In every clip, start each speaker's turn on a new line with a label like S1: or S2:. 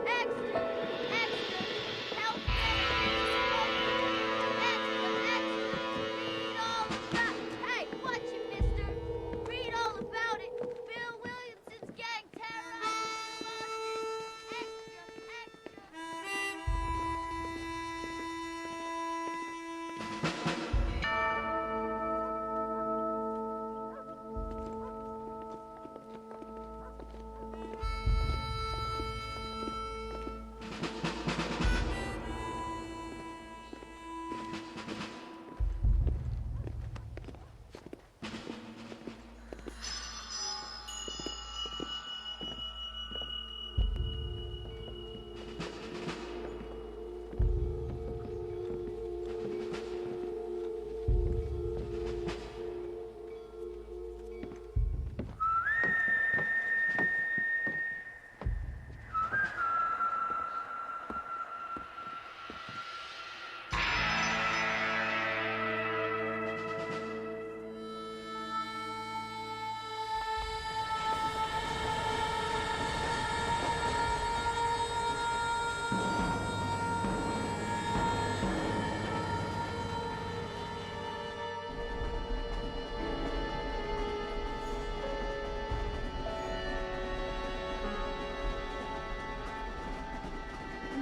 S1: Extra! Extra! Help me! Extra! Extra! Read all about... Hey, watch it, mister! Read all about it! Bill Williamson's gang terrorized Boston! Extra!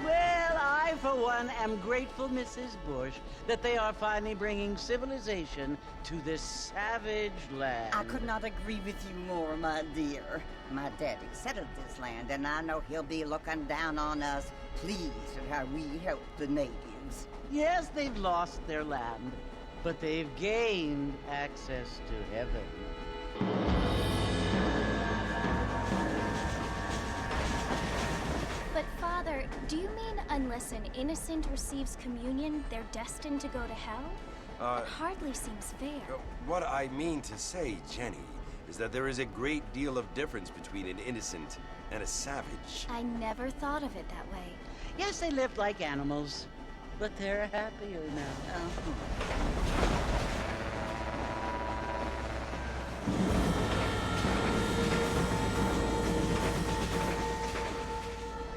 S2: Well, I, for one, am grateful, Mrs. Bush, that they are finally bringing civilization to this savage land.
S3: I could not agree with you more, my dear. My daddy settled this land, and I know he'll be looking down on us, pleased at how we help the natives.
S2: Yes, they've lost their land, but they've gained access to heaven.
S4: But Father, do you mean unless an innocent receives communion, they're destined to go to hell? That hardly seems fair.
S5: What I mean to say, Jenny, is that there is a great deal of difference between an innocent and a savage.
S4: I never thought of it that way.
S2: Yes, they lived like animals, but they're happier now.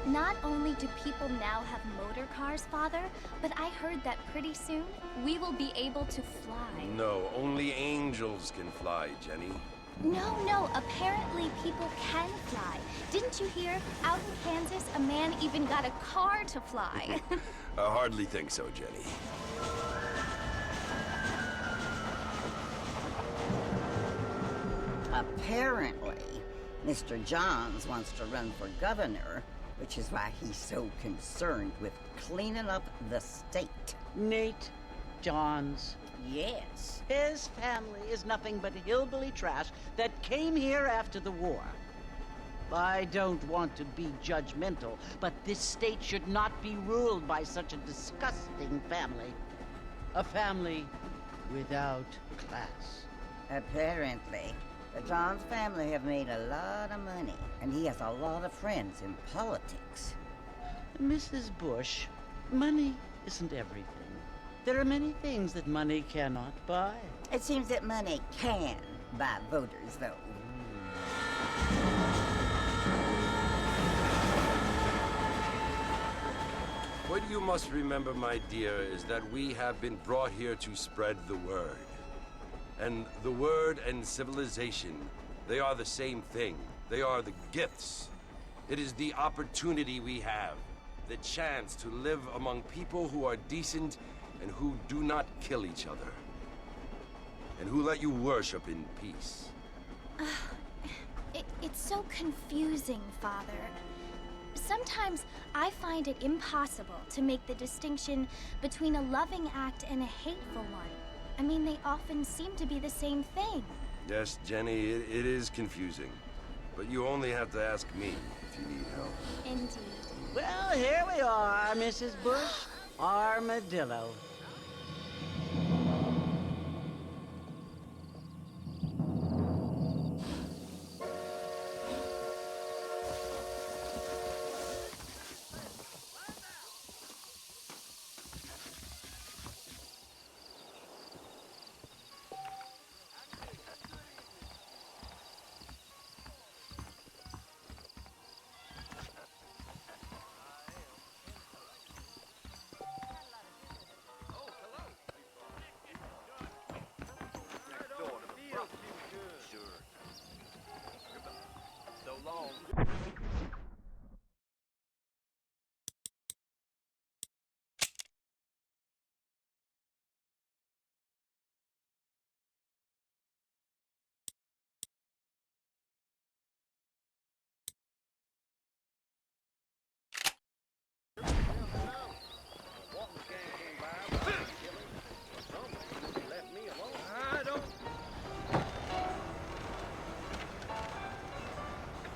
S4: Not only do people now have motor cars, Father, but I heard that pretty soon we will be able to fly.
S5: No, only angels can fly, Jenny.
S4: No, apparently people can fly. Didn't you hear? Out in Kansas, a man even got a car to fly.
S5: I hardly think so, Jenny.
S3: Apparently, Mr. Johns wants to run for governor, which is why he's so concerned with cleaning up the state.
S2: Nate Johns.
S3: Yes.
S2: His family is nothing but hillbilly trash that came here after the war. I don't want to be judgmental, but this state should not be ruled by such a disgusting family. A family without class.
S3: Apparently. The Johns family have made a lot of money, and he has a lot of friends in politics.
S2: Mrs. Bush, money isn't everything. There are many things that money cannot buy.
S3: It seems that money can buy voters, though.
S5: What you must remember, my dear, is that we have been brought here to spread the word. And the word and civilization, they are the same thing. They are the gifts. It is the opportunity we have, the chance to live among people who are decent and who do not kill each other, and who let you worship in peace.
S4: It's so confusing, Father. Sometimes I find it impossible to make the distinction between a loving act and a hateful one. I mean, they often seem to be the same thing.
S5: Yes, Jenny, it is confusing. But you only have to ask me if you need help.
S4: Indeed.
S2: Well, here we are, Mrs. Bush. Armadillo.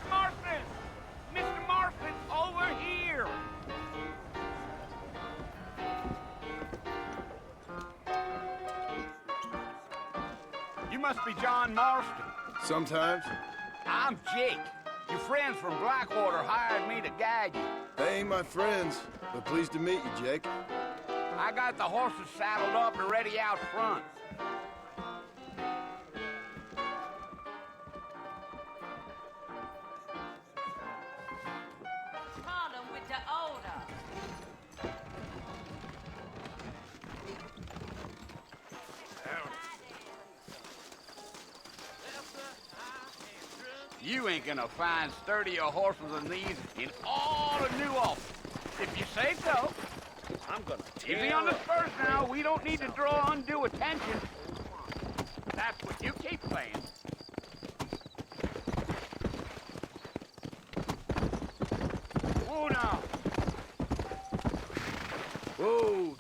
S6: Marston! Mr. Marston, over here! You must be John Marston.
S7: Sometimes.
S6: I'm Jake. Your friends from Blackwater hired me to guide you.
S7: They ain't my friends, but pleased to meet you, Jake.
S6: I got the horses saddled up and ready out front.
S8: Condom with the odor.
S6: You ain't gonna find sturdier horses than these in all of New Ulster. If you say so.
S9: I'm gonna
S6: Easy on the spurs now. We don't need to draw undue attention. That's what you keep saying. Whoa now.
S7: Whoa!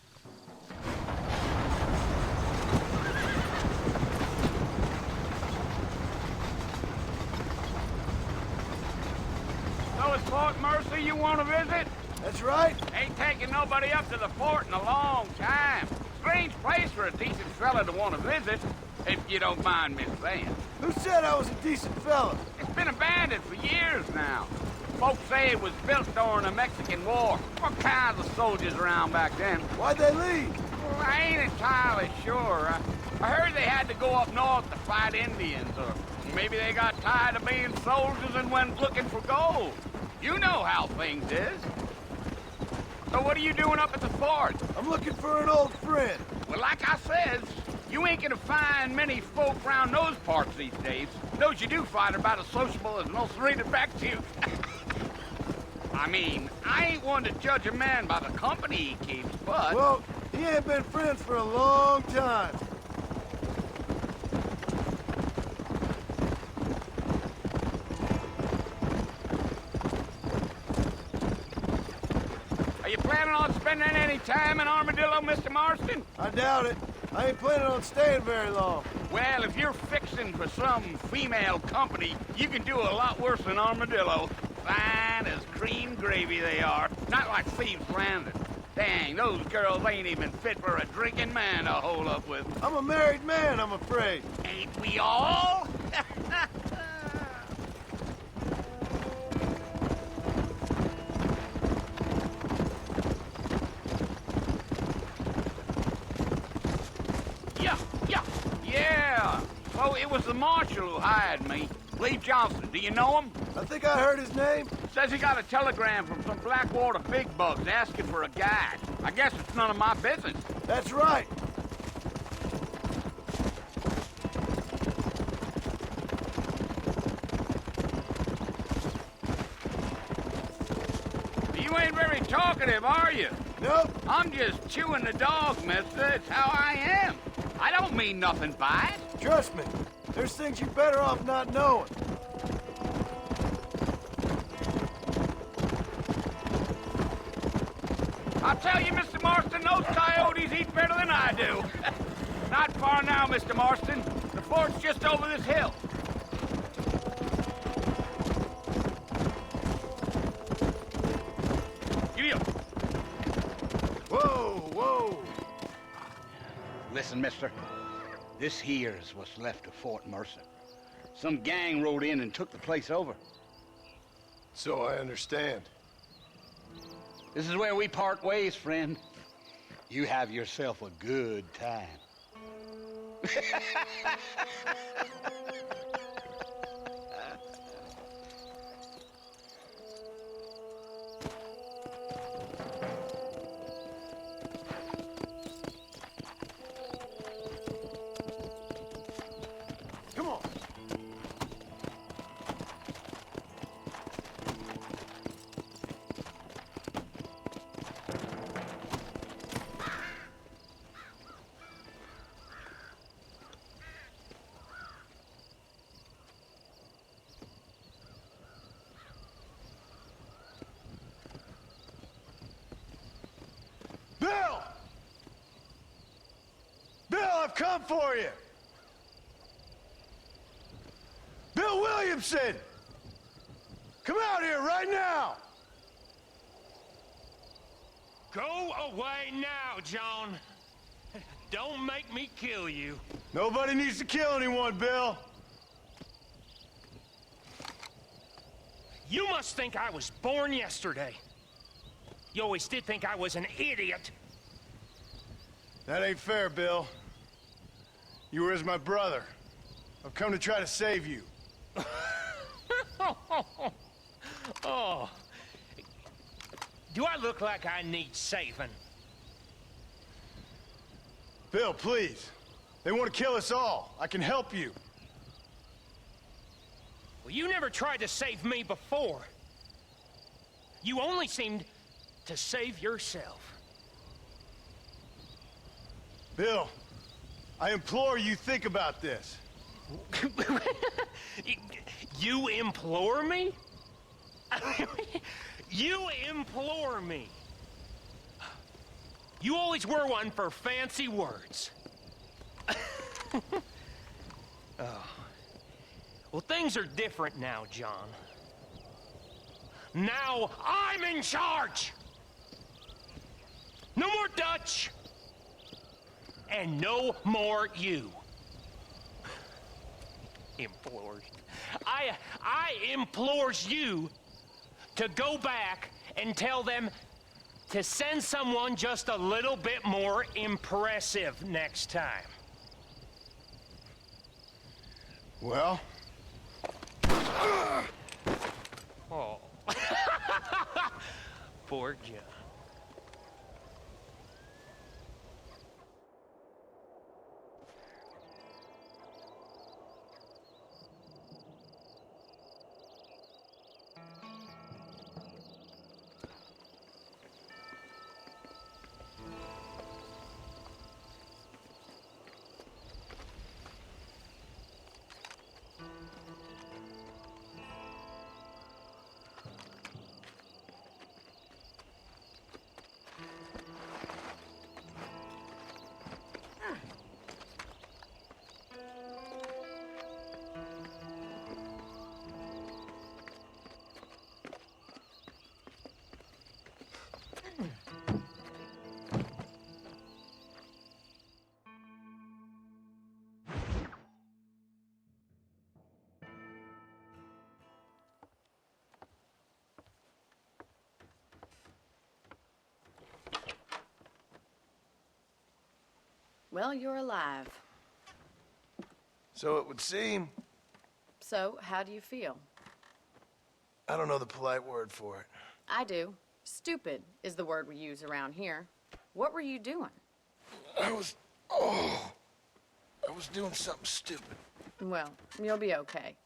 S6: So it's Fort Mercy you want to visit?
S7: That's right.
S6: Ain't taking nobody up to the fort in a long time. Strange place for a decent fella to want to visit, if you don't mind me saying.
S7: Who said I was a decent fella?
S6: It's been abandoned for years now. Folks say it was built during the Mexican War. What kinds of soldiers around back then?
S7: Why'd they leave?
S6: Well, I ain't entirely sure. I heard they had to go up north to fight Indians, or maybe they got tired of being soldiers and went looking for gold. You know how things is. So what are you doing up at the fort?
S7: I'm looking for an old friend.
S6: Well, like I says, you ain't gonna find many folk around those parts these days. Those you do find are about as sociable as an ulcerated back tooth. I mean, I ain't one to judge a man by the company he keeps, but...
S7: Well, he ain't been friends for a long time.
S6: Are you planning on spending any time in Armadillo, Mr. Marston?
S7: I doubt it. I ain't planning on staying very long.
S6: Well, if you're fixing for some female company, you can do a lot worse than Armadillo. Fine as cream gravy they are. Not like Thieves Landing. Dang, those girls ain't even fit for a drinking man to hole up with.
S7: I'm a married man, I'm afraid.
S6: Ain't we all? Yeah. So it was the marshal who hired me. Lee Johnson, do you know him?
S7: I think I heard his name.
S6: Says he got a telegram from some Blackwater big bugs asking for a guide. I guess it's none of my business.
S7: That's right.
S6: You ain't very talkative, are you?
S7: Nope.
S6: I'm just chewing the dog, mister. It's how I am. I don't mean nothing by it.
S7: Trust me. There's things you're better off not knowing.
S6: I'll tell you, Mr. Marston, those coyotes eat better than I do. Not far now, Mr. Marston. The fort's just over this hill. Giddy up.
S7: Whoa, whoa.
S6: Listen, mister. This here is what's left of Fort Mercer. Some gang rode in and took the place over.
S7: So I understand.
S6: This is where we part ways, friend. You have yourself a good time.
S7: Come on. done for you? Bill Williamson! Come out here right now!
S9: Go away now, John. Don't make me kill you.
S7: Nobody needs to kill anyone, Bill.
S9: You must think I was born yesterday. You always did think I was an idiot.
S7: That ain't fair, Bill. You were as my brother. I've come to try to save you.
S9: Oh. Do I look like I need saving?
S7: Bill, please. They want to kill us all. I can help you.
S9: Well, you never tried to save me before. You only seemed to save yourself.
S7: Bill, I implore you think about this.
S9: You implore me? You implore me. You always were one for fancy words. Oh. Well, things are different now, John. Now I'm in charge! No more Dutch! And no more you. Implores. I implores you to go back and tell them to send someone just a little bit more impressive next time.
S7: Well?
S9: Oh. Poor John.
S8: Well, you're alive.
S7: So it would seem.
S8: So, how do you feel?
S7: I don't know the polite word for it.
S8: I do. Stupid is the word we use around here. What were you doing?
S7: I was doing something stupid.
S8: Well, you'll be okay.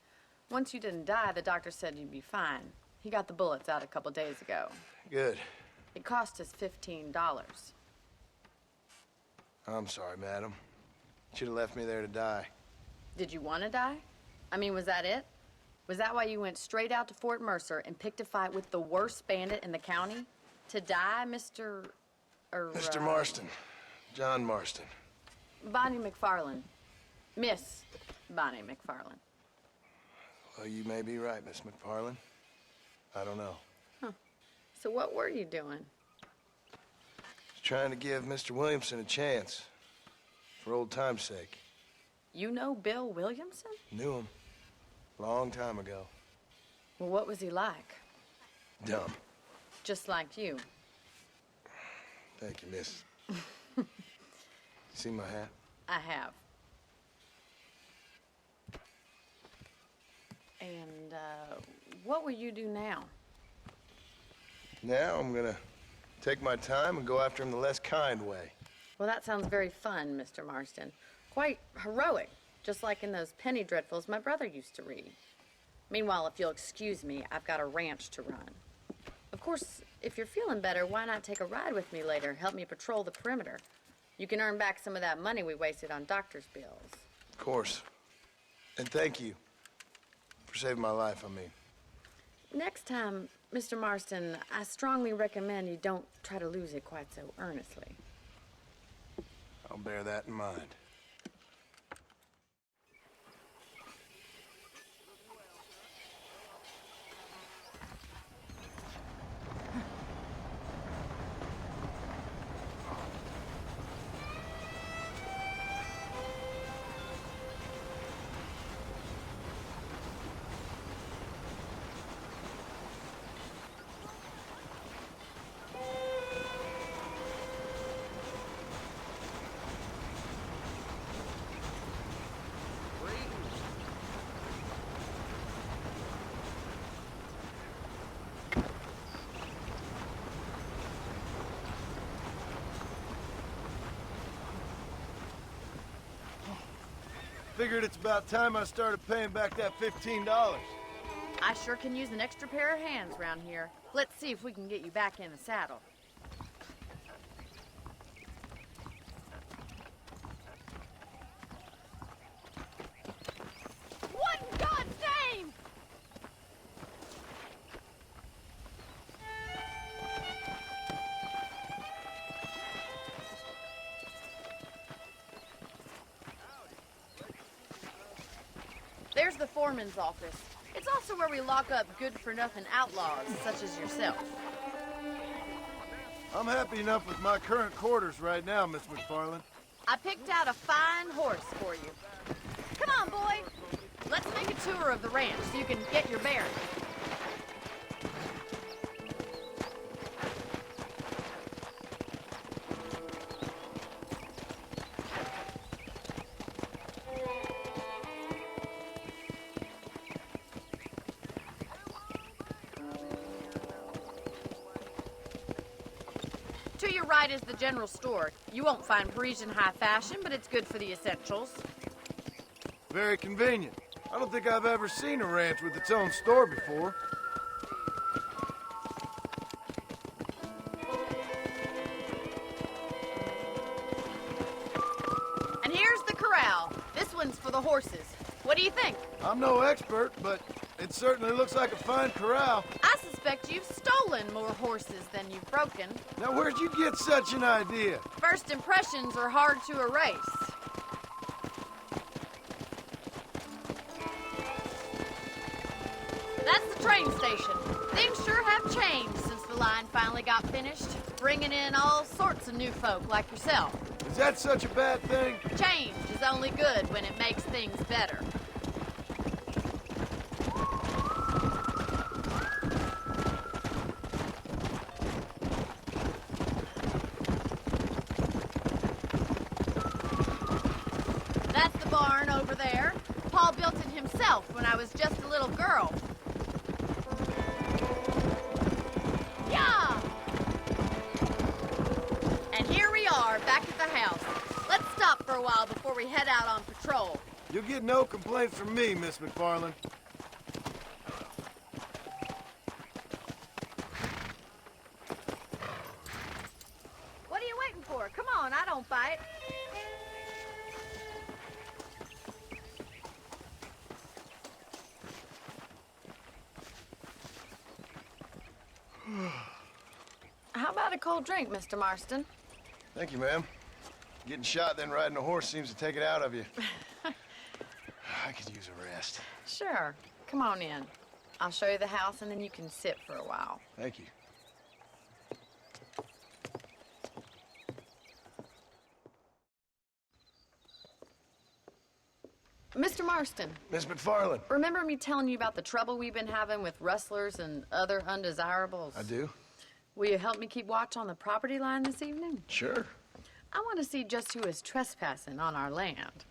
S8: Once you didn't die, the doctor said you'd be fine. He got the bullets out a couple days ago.
S7: Good.
S8: It cost us $15.
S7: I'm sorry, madam. Should have left me there to die.
S8: Did you want to die? I mean, was that it? Was that why you went straight out to Fort Mercer and picked a fight with the worst bandit in the county? To die, Mr.
S7: Mr. Marston. John Marston.
S8: Bonnie McFarland. Miss Bonnie McFarland.
S7: Well, you may be right, Miss McFarland. I don't know.
S8: Huh. So what were you doing?
S7: Trying to give Mr. Williamson a chance. For old time's sake.
S8: You know Bill Williamson?
S7: Knew him. Long time ago.
S8: Well, what was he like?
S7: Dumb.
S8: Just like you.
S7: Thank you, miss. See my hat?
S8: I have. And, what will you do now?
S7: Now I'm gonna take my time and go after him the less kind way.
S8: Well, that sounds very fun, Mr. Marston. Quite heroic, just like in those penny dreadfuls my brother used to read. Meanwhile, if you'll excuse me, I've got a ranch to run. Of course, if you're feeling better, why not take a ride with me later? Help me patrol the perimeter. You can earn back some of that money we wasted on doctor's bills.
S7: Of course. And thank you for saving my life, I mean.
S8: Next time, Mr. Marston, I strongly recommend you don't try to lose it quite so earnestly.
S7: I'll bear that in mind. Figured it's about time I started paying back that $15.
S8: I sure can use an extra pair of hands around here. Let's see if we can get you back in the saddle.
S1: What in God's name?
S8: There's the foreman's office. It's also where we lock up good-for-nothing outlaws, such as yourself.
S7: I'm happy enough with my current quarters right now, Miss McFarland.
S8: I picked out a fine horse for you. Come on, boy. Let's make a tour of the ranch so you can get your bearings. To your right is the general store. You won't find Parisian high fashion, but it's good for the essentials.
S7: Very convenient. I don't think I've ever seen a ranch with its own store before.
S8: And here's the corral. This one's for the horses. What do you think?
S7: I'm no expert, but it certainly looks like a fine corral.
S8: I suspect you've stolen more horses than you've broken.
S7: Now, where'd you get such an idea?
S8: First impressions are hard to erase. That's the train station. Things sure have changed since the line finally got finished, bringing in all sorts of new folk like yourself.
S7: Is that such a bad thing?
S8: Change is only good when it makes things better. That's the barn over there. Paul built it himself when I was just a little girl. Yeah! And here we are, back at the house. Let's stop for a while before we head out on patrol.
S7: You'll get no complaints from me, Miss McFarland.
S8: What are you waiting for? Come on, I don't bite. How about a cold drink, Mr. Marston?
S7: Thank you, ma'am. Getting shot, then riding a horse seems to take it out of you. I could use a rest.
S8: Sure. Come on in. I'll show you the house, and then you can sit for a while.
S7: Thank you.
S8: Mr. Marston,
S7: Miss McFarland.
S8: remember me telling you about the trouble we've been having with rustlers and other undesirables?
S7: I do.
S8: Will you help me keep watch on the property line this evening?
S7: Sure.
S8: I want to see just who is trespassing on our land.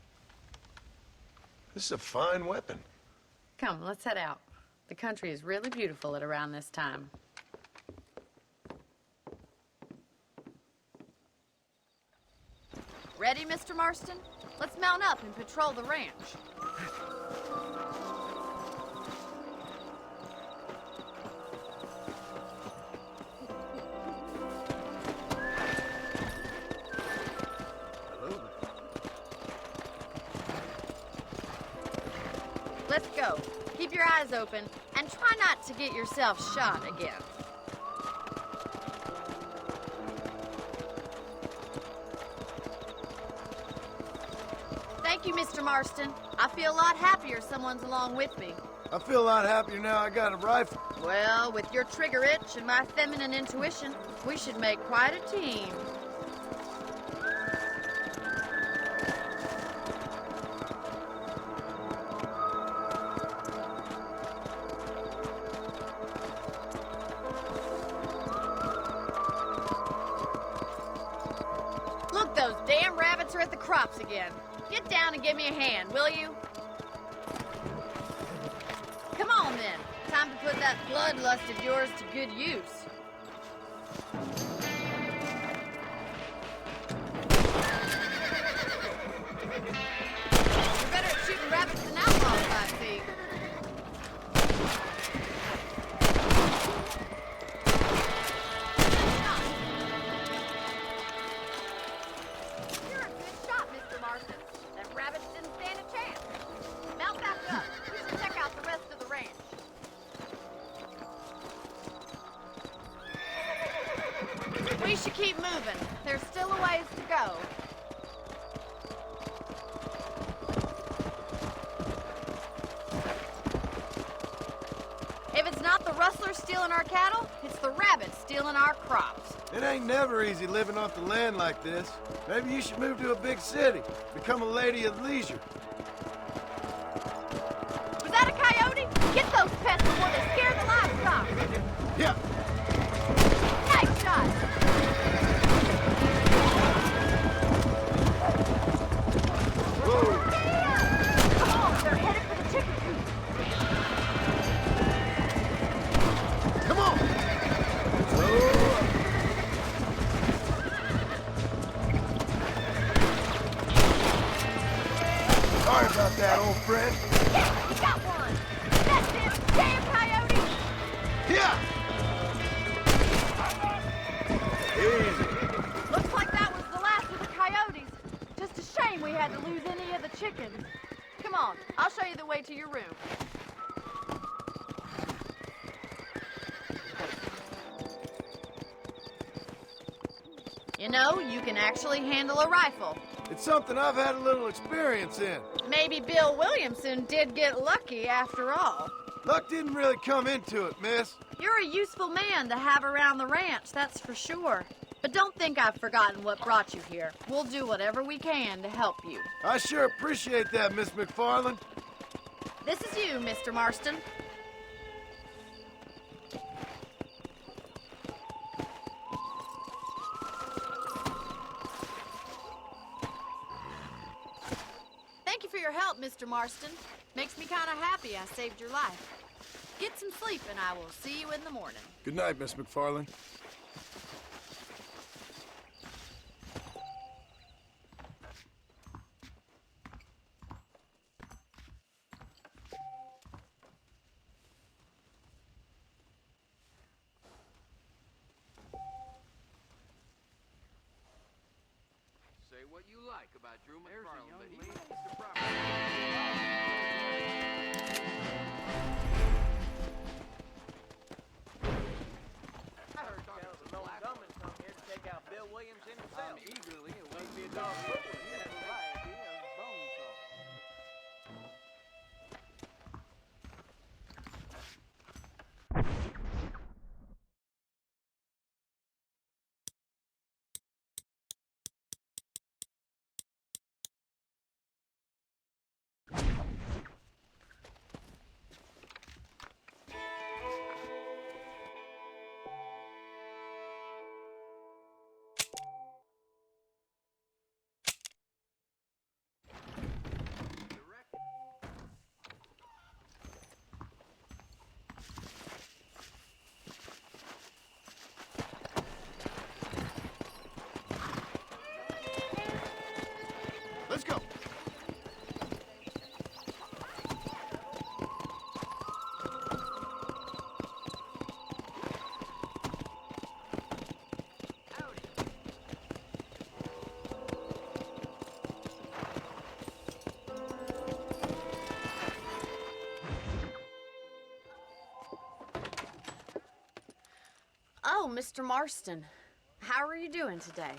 S7: This is a fine weapon.
S8: Come, let's head out. The country is really beautiful at around this time. Ready, Mr. Marston? Let's mount up and patrol the ranch. Let's go. Keep your eyes open and try not to get yourself shot again. Thank you, Mr. Marston. I feel a lot happier someone's along with me.
S7: I feel a lot happier now I got a rifle.
S8: Well, with your trigger itch and my feminine intuition, we should make quite a team. Look, those damn rabbits are at the crops again. Get down and give me a hand, will you? Come on, then. Time to put that bloodlust of yours to good use. You better We should keep moving. There's still a ways to go. If it's not the rustlers stealing our cattle, it's the rabbits stealing our crops.
S7: It ain't never easy living off the land like this. Maybe you should move to a big city. Become a lady of leisure.
S8: Was that a coyote? Get those pests before they scare the livestock.
S7: Yeah.
S8: Nice shot. Come on, they're headed for the chicken coop.
S7: Come on. Sorry about that, old friend.
S8: Yeah, you got one. That's it. Damn coyote.
S7: Yeah. Easy.
S8: Looks like that was the last of the coyotes. Just a shame we had to lose any of the chickens. Come on, I'll show you the way to your room. You know, you can actually handle a rifle.
S7: It's something I've had a little experience in.
S8: Maybe Bill Williamson did get lucky after all.
S7: Luck didn't really come into it, miss.
S8: You're a useful man to have around the ranch, that's for sure. But don't think I've forgotten what brought you here. We'll do whatever we can to help you.
S7: I sure appreciate that, Miss McFarland.
S8: This is you, Mr. Marston. Thank you for your help, Mr. Marston. Makes me kind of happy I saved your life. Get some sleep and I will see you in the morning.
S7: Good night, Miss McFarland.
S6: Say what you like about Drew McFarland, but he owns the property.
S10: I heard tell the Lone Gunman come here to take out Bill Williamson himself. Eagerly, it wouldn't be a dog football. He has a variety of bone saw.
S7: Let's go.
S8: Oh, Mr. Marston. How are you doing today?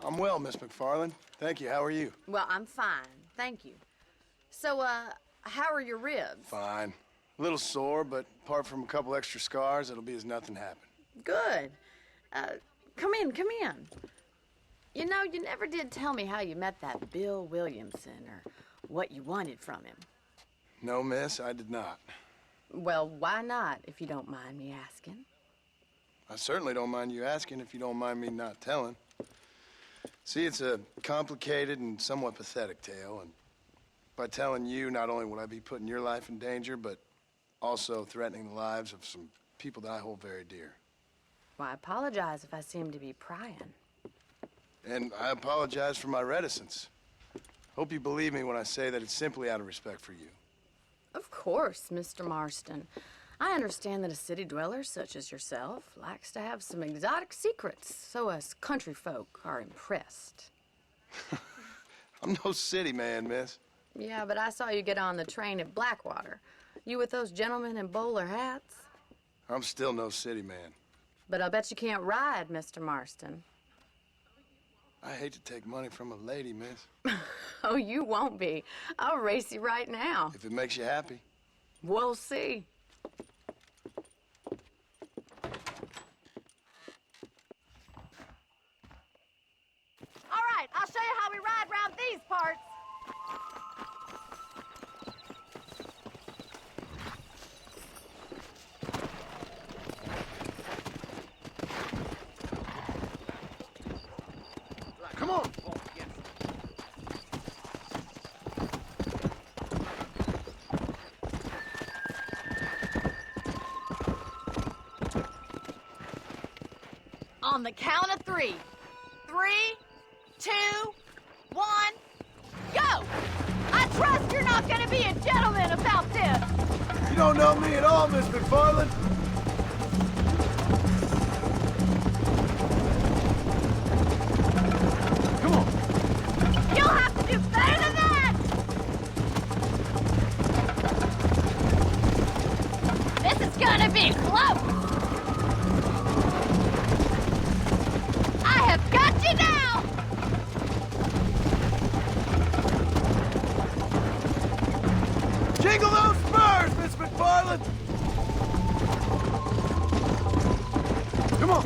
S7: I'm well, Miss McFarland. Thank you. How are you?
S8: Well, I'm fine. Thank you. So, how are your ribs?
S7: Fine. A little sore, but apart from a couple extra scars, it'll be as nothing happened.
S8: Good. Come in, come in. You know, you never did tell me how you met that Bill Williamson or what you wanted from him.
S7: No, miss, I did not.
S8: Well, why not, if you don't mind me asking?
S7: I certainly don't mind you asking if you don't mind me not telling. See, it's a complicated and somewhat pathetic tale, and by telling you, not only will I be putting your life in danger, but also threatening the lives of some people that I hold very dear.
S8: Well, I apologize if I seem to be prying.
S7: And I apologize for my reticence. Hope you believe me when I say that it's simply out of respect for you.
S8: Of course, Mr. Marston. I understand that a city dweller such as yourself likes to have some exotic secrets, so us country folk are impressed.
S7: I'm no city man, miss.
S8: Yeah, but I saw you get on the train at Blackwater. You with those gentlemen in bowler hats?
S7: I'm still no city man.
S8: But I'll bet you can't ride, Mr. Marston.
S7: I hate to take money from a lady, miss.
S8: Oh, you won't be. I'll race you right now.
S7: If it makes you happy.
S8: We'll see.
S1: All right, I'll show you how we ride around these parts.
S7: Come on!
S1: On the count of 3. 3, 2, 1, go! I trust you're not gonna be a gentleman about this.
S7: You don't know me at all, Miss McFarland. Come on.
S1: You'll have to do better than that! This is gonna be close! I have got you now!
S7: Jingle those spurs, Miss McFarland! Come on!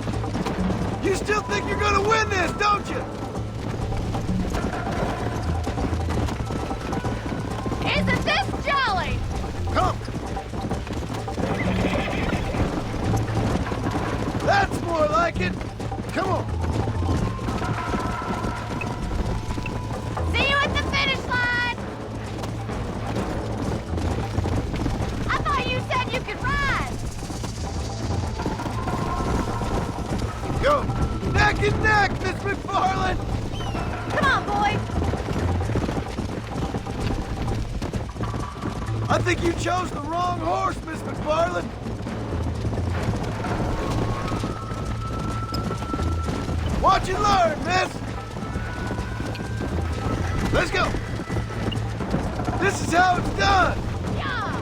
S7: You still think you're gonna win this, don't you?
S1: Isn't this jolly?
S7: Come! That's more like it! Come on!
S1: See you at the finish line! I thought you said you could ride!
S7: Go! Neck and neck, Miss McFarland!
S1: Come on, boy!
S7: I think you chose the wrong horse, Miss McFarland! Watch and learn, miss! Let's go! This is how it's done!
S1: Yeah!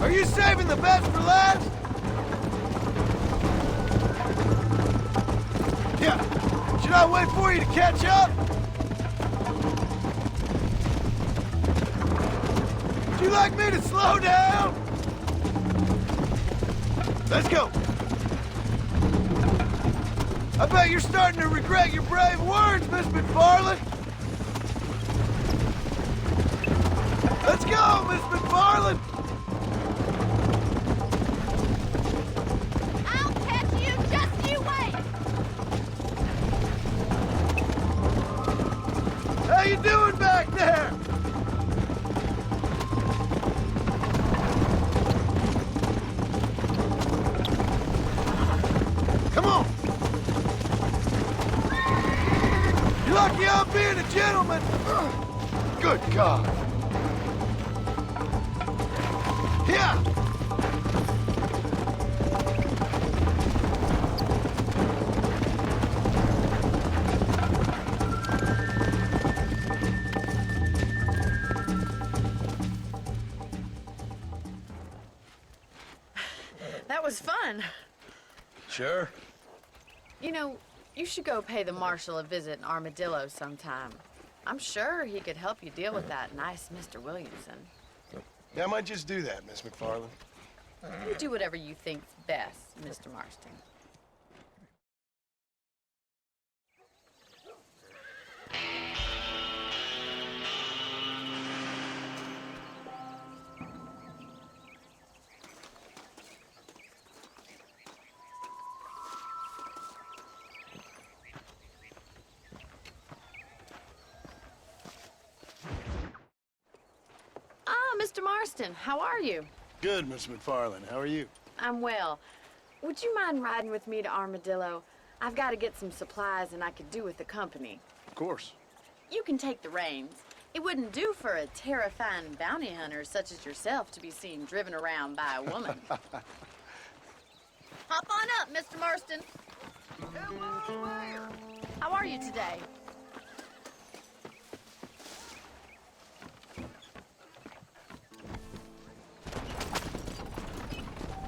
S7: Are you saving the best for last? Yeah. Should I wait for you to catch up? Would you like me to slow down? Let's go. I bet you're starting to regret your brave words, Miss McFarland. Let's go, Miss McFarland.
S1: I'll catch you, just you wait!
S7: How you doing back there? Come on. You're lucky I'm being a gentleman. Good God. Yeah.
S8: That was fun.
S7: Sure.
S8: You know, you should go pay the marshal a visit in Armadillo sometime. I'm sure he could help you deal with that nice Mr. Williamson.
S7: Yeah, I might just do that, Miss McFarland.
S8: You do whatever you think's best, Mr. Marston. Mr. Marston, how are you?
S7: Good, Miss McFarland. How are you?
S8: I'm well. Would you mind riding with me to Armadillo? I've got to get some supplies and I could do with the company.
S7: Of course.
S8: You can take the reins. It wouldn't do for a terrifying bounty hunter such as yourself to be seen driven around by a woman.
S1: Hop on up, Mr. Marston. How are you today?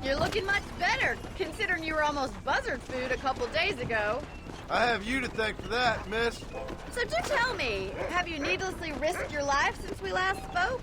S8: You're looking much better, considering you were almost buzzard food a couple days ago.
S7: I have you to thank for that, miss.
S8: So do tell me, have you needlessly risked your life since we last spoke?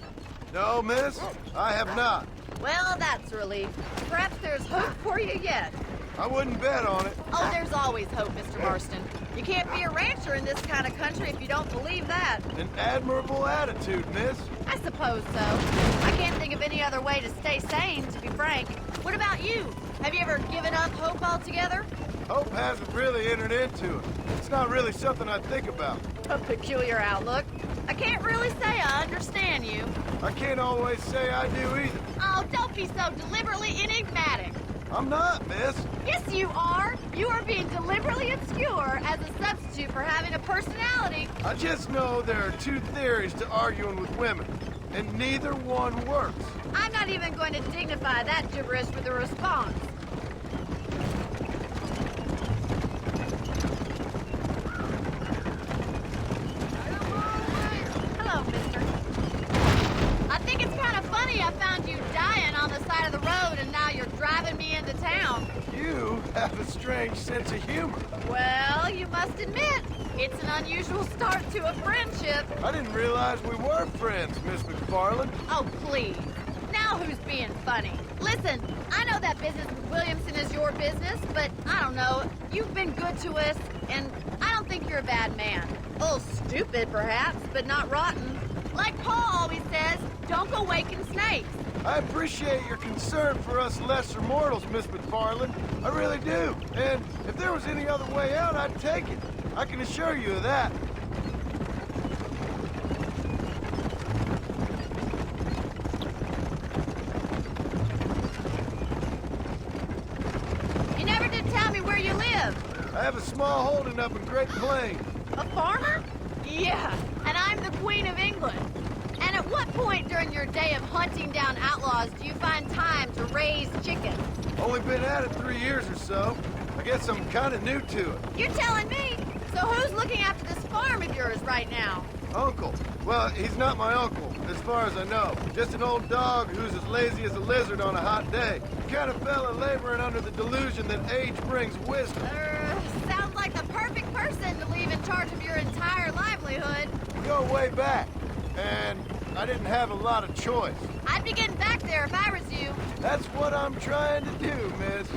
S7: No, miss, I have not.
S8: Well, that's a relief. Perhaps there's hope for you yet.
S7: I wouldn't bet on it.
S8: Oh, there's always hope, Mr. Marston. You can't be a rancher in this kind of country if you don't believe that.
S7: An admirable attitude, miss.
S8: I suppose so. I can't think of any other way to stay sane, to be frank. What about you? Have you ever given up hope altogether?
S7: Hope hasn't really entered into it. It's not really something I think about.
S8: A peculiar outlook. I can't really say I understand you.
S7: I can't always say I do either.
S8: Oh, don't be so deliberately enigmatic.
S7: I'm not, miss.
S8: Yes, you are. You are being deliberately obscure as a substitute for having a personality.
S7: I just know there are two theories to arguing with women, and neither one works.
S8: I'm not even going to dignify that gibberish with a response. Hello, mister. I think it's kind of funny I found you dying on the side of the road and now you're driving me into town.
S7: You have a strange sense of humor.
S8: Well, you must admit, it's an unusual start to a friendship.
S7: I didn't realize we were friends, Miss McFarland.
S8: Oh, please. Now who's being funny? Listen, I know that business with Williamson is your business, but I don't know. You've been good to us, and I don't think you're a bad man. A little stupid, perhaps, but not rotten. Like Paul always says, don't go waking snakes.
S7: I appreciate your concern for us lesser mortals, Miss McFarland. I really do. And if there was any other way out, I'd take it. I can assure you of that.
S8: You never did tell me where you live.
S7: I have a small holding up in Great Plains.
S8: A farmer? Yeah, and I'm the Queen of England. And at what point during your day of hunting down outlaws do you find time to raise chickens?
S7: Only been at it 3 years or so. I guess I'm kind of new to it.
S8: You're telling me? So who's looking after this farm of yours right now?
S7: Uncle. Well, he's not my uncle, as far as I know. Just an old dog who's as lazy as a lizard on a hot day. The kind of fella laboring under the delusion that age brings wisdom.
S8: Sounds like the perfect person to leave in charge of your entire livelihood.
S7: We go way back, and I didn't have a lot of choice.
S8: I'd be getting back there if I was you.
S7: That's what I'm trying to do, miss.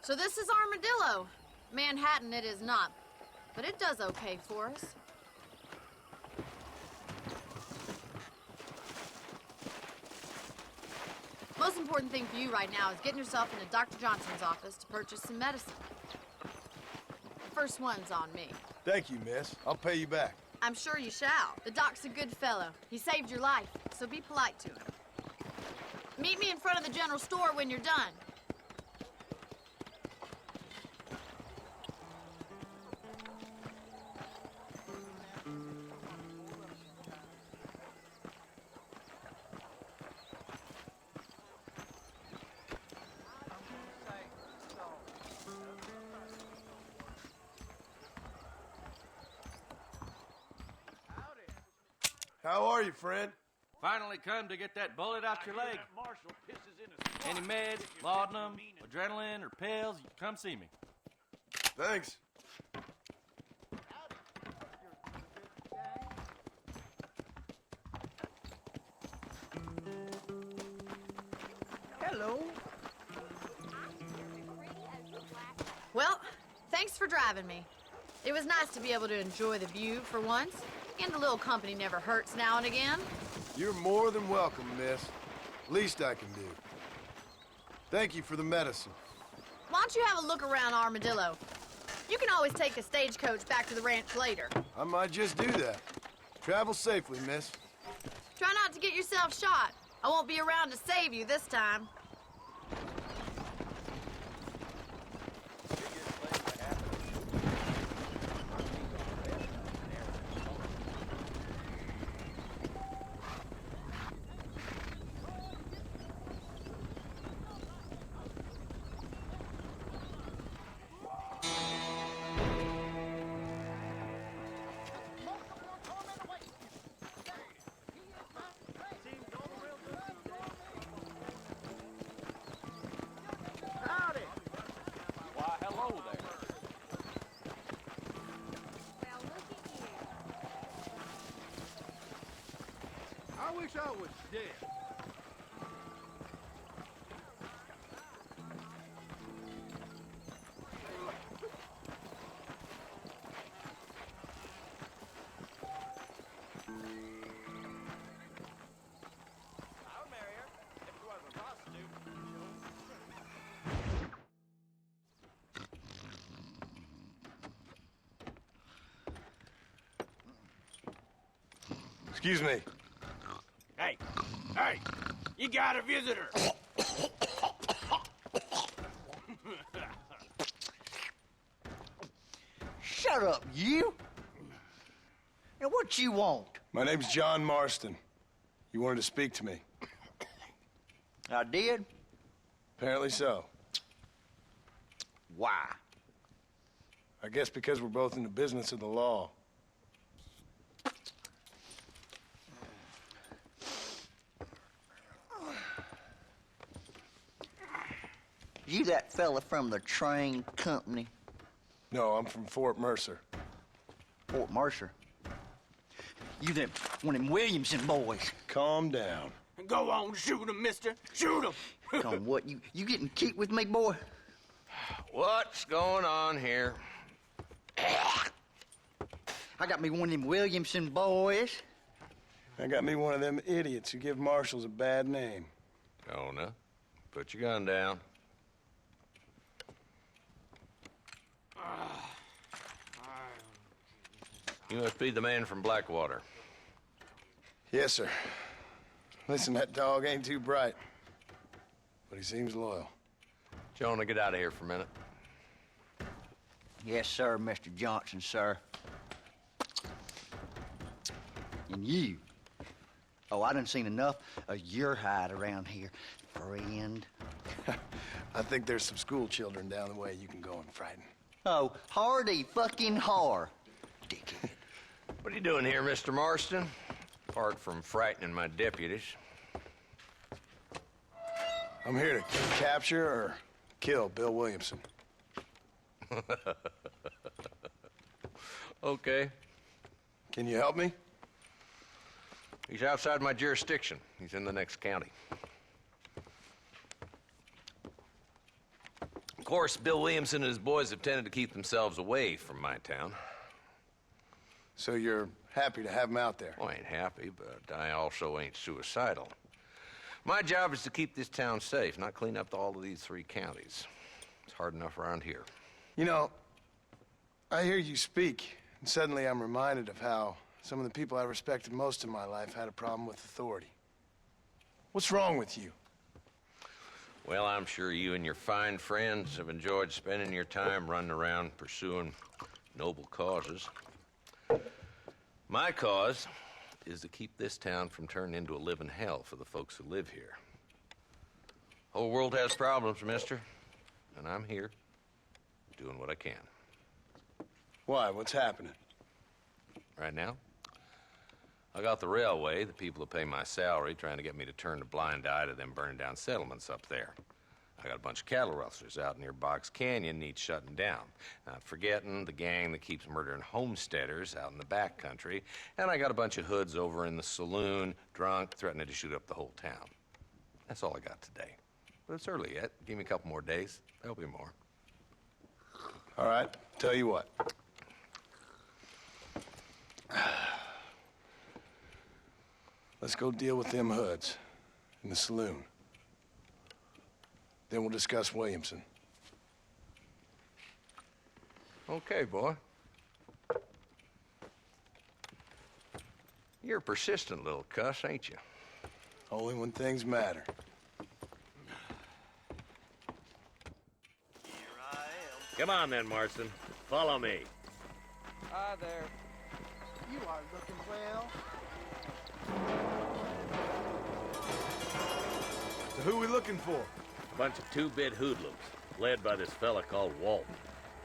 S8: So this is Armadillo. Manhattan it is not, but it does okay for us. Most important thing for you right now is getting yourself into Dr. Johnson's office to purchase some medicine. First one's on me.
S7: Thank you, miss. I'll pay you back.
S8: I'm sure you shall. The doc's a good fellow. He saved your life, so be polite to him. Meet me in front of the general store when you're done.
S7: How are you, friend?
S10: Finally come to get that bullet out your leg. Any meds, laudanum, adrenaline, or pills, you come see me.
S7: Thanks.
S2: Hello.
S8: Well, thanks for driving me. It was nice to be able to enjoy the view for once, and a little company never hurts now and again.
S7: You're more than welcome, miss. Least I can do. Thank you for the medicine.
S8: Why don't you have a look around Armadillo? You can always take a stagecoach back to the ranch later.
S7: I might just do that. Travel safely, miss.
S8: Try not to get yourself shot. I won't be around to save you this time.
S11: wish I was dead.
S7: Excuse me.
S10: Hey, you got a visitor.
S12: Shut up, you! And what you want?
S7: My name's John Marston. You wanted to speak to me.
S12: I did?
S7: Apparently so.
S12: Why?
S7: I guess because we're both in the business of the law.
S12: You that fella from the train company?
S7: No, I'm from Fort Mercer.
S12: Fort Mercer? You them one of them Williamson boys.
S7: Calm down.
S10: Go on, shoot him, mister. Shoot him.
S12: Come on, what, you getting kicked with me, boy?
S6: What's going on here?
S12: I got me one of them Williamson boys.
S7: I got me one of them idiots who give marshals a bad name.
S6: Jonah, put your gun down. You must be the man from Blackwater.
S7: Yes, sir. Listen, that dog ain't too bright, but he seems loyal.
S6: Jonah, get out of here for a minute.
S12: Yes, sir, Mr. Johnson, sir. And you. Oh, I done seen enough of your hide around here, friend.
S7: I think there's some school children down the way you can go and frighten.
S12: Oh, hardy fucking har. Dickhead.
S6: What are you doing here, Mr. Marston? Apart from frightening my deputies.
S7: I'm here to capture or kill Bill Williamson.
S6: Okay.
S7: Can you help me?
S6: He's outside my jurisdiction. He's in the next county. Of course, Bill Williamson and his boys have tended to keep themselves away from my town.
S7: So you're happy to have him out there?
S6: Well, I ain't happy, but I also ain't suicidal. My job is to keep this town safe, not clean up all of these 3 counties. It's hard enough around here.
S7: You know, I hear you speak, and suddenly I'm reminded of how some of the people I respected most in my life had a problem with authority. What's wrong with you?
S6: Well, I'm sure you and your fine friends have enjoyed spending your time running around pursuing noble causes. My cause is to keep this town from turning into a living hell for the folks who live here. Whole world has problems, mister, and I'm here doing what I can.
S7: Why? What's happening?
S6: Right now, I got the railway, the people who pay my salary, trying to get me to turn a blind eye to them burning down settlements up there. I got a bunch of cattle rustlers out near Box Canyon needs shutting down. Not forgetting the gang that keeps murdering homesteaders out in the back country. And I got a bunch of hoods over in the saloon, drunk, threatening to shoot up the whole town. That's all I got today. But it's early yet. Give me a couple more days. There'll be more.
S7: All right, tell you what. Let's go deal with them hoods in the saloon. Then we'll discuss Williamson.
S6: Okay, boy. You're a persistent little cuss, ain't you?
S7: Only when things matter.
S10: Here I am.
S13: Come on then, Marston. Follow me.
S10: Hi there.
S11: You are looking well.
S14: So who are we looking for?
S13: Bunch of 2-bit hoodlums, led by this fella called Walton.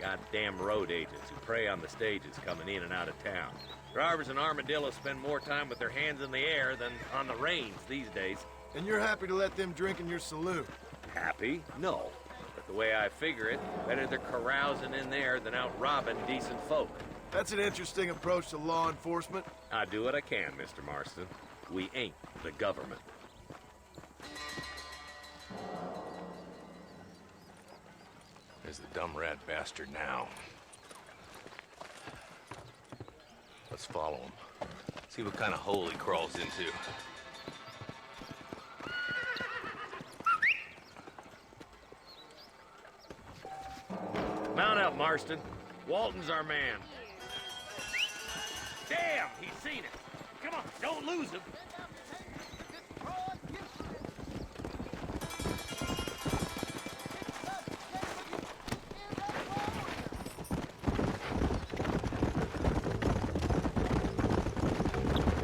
S13: Goddamn road agents who prey on the stages coming in and out of town. Drivers and armadillos spend more time with their hands in the air than on the reins these days.
S14: And you're happy to let them drink in your saloon?
S13: Happy? No. But the way I figure it, better they're carousing in there than out robbing decent folk.
S14: That's an interesting approach to law enforcement.
S13: I do what I can, Mr. Marston. We ain't the government.
S5: There's the dumb rat bastard now. Let's follow him. See what kind of hole he crawls into.
S13: Mount up, Marston. Walton's our man. Damn, he's seen it. Come on, don't lose him.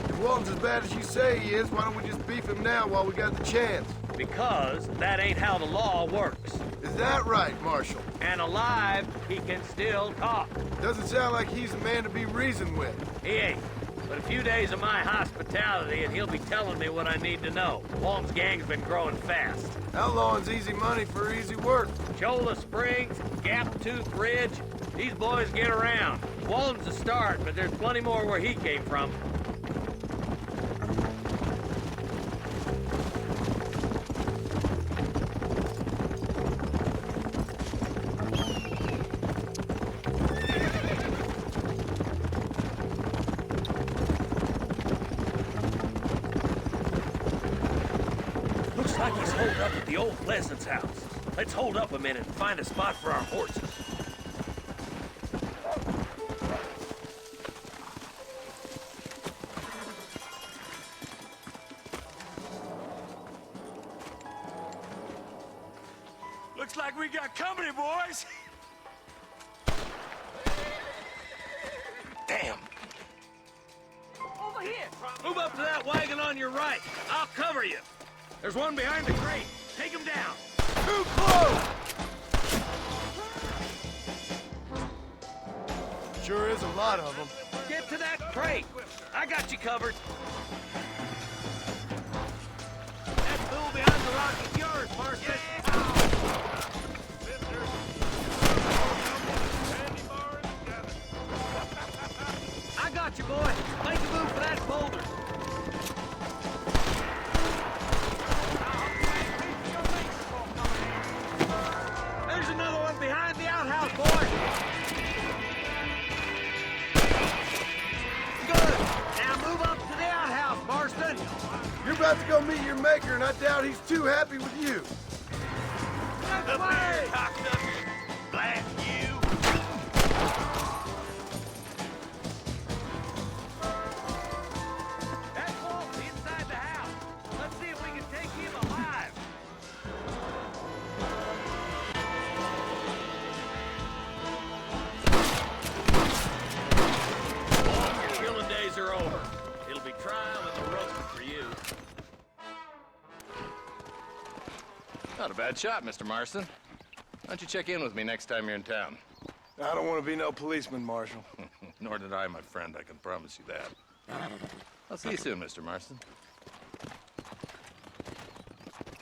S14: If Walton's as bad as you say he is, why don't we just beef him now while we got the chance?
S13: Because that ain't how the law works.
S14: Is that right, Marshal?
S13: And alive, he can still talk.
S14: Doesn't sound like he's the man to be reasoned with.
S13: He ain't. But a few days of my hospitality and he'll be telling me what I need to know. Walton's gang's been growing fast.
S14: Outlawing's easy money for easy work.
S13: Cholla Springs, Gap Tooth Ridge, these boys get around. Walton's a start, but there's plenty more where he came from. Looks like he's holed up at the old Pleasance house. Let's hold up a minute and find a spot for our horses.
S5: Looks like we got company, boys. Damn.
S10: Over here!
S13: Move up to that wagon on your right. I'll cover you. There's one behind the crate. Take him down.
S14: Too close! Sure is a lot of them.
S13: Get to that crate. I got you covered. That fool behind the rock is yours, Marston. I got you, boy. Make a move for that boulder. There's another one behind the outhouse, boy. Good. Now move up to the outhouse, Marston.
S14: You're about to go meet your maker, and I doubt he's too happy with you.
S13: Up there, cocksucker. Blast you. That's Walt inside the house. Let's see if we can take him alive. Walt, your killing days are over. It'll be trial and the rope for you.
S5: Not a bad shot, Mr. Marston. Why don't you check in with me next time you're in town?
S7: I don't want to be no policeman, Marshal.
S5: Nor did I, my friend. I can promise you that. I'll see you soon, Mr. Marston.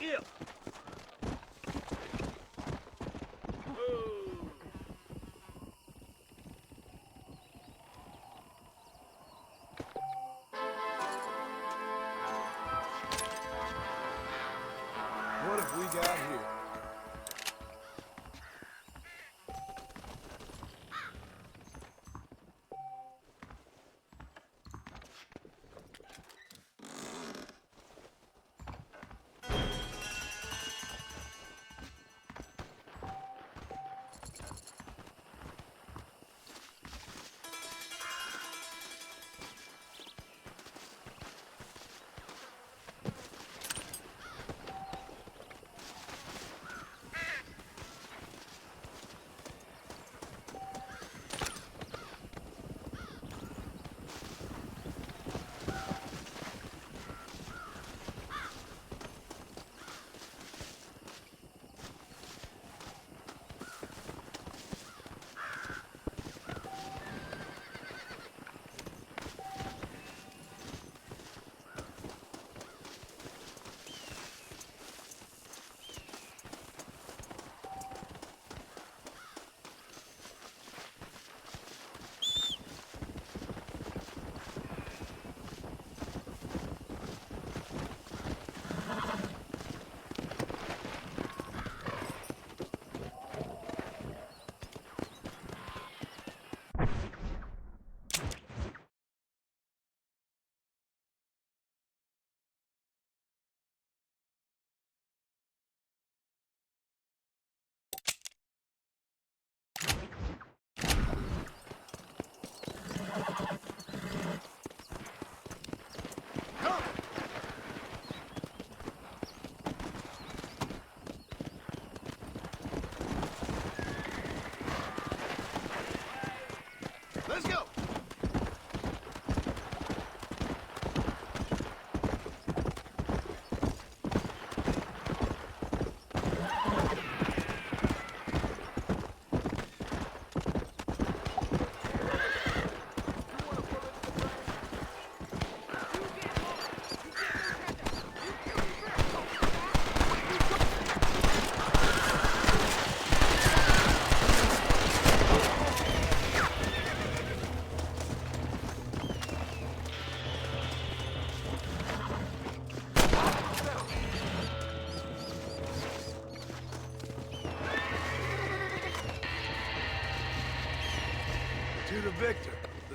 S13: Ew.
S14: What have we got here?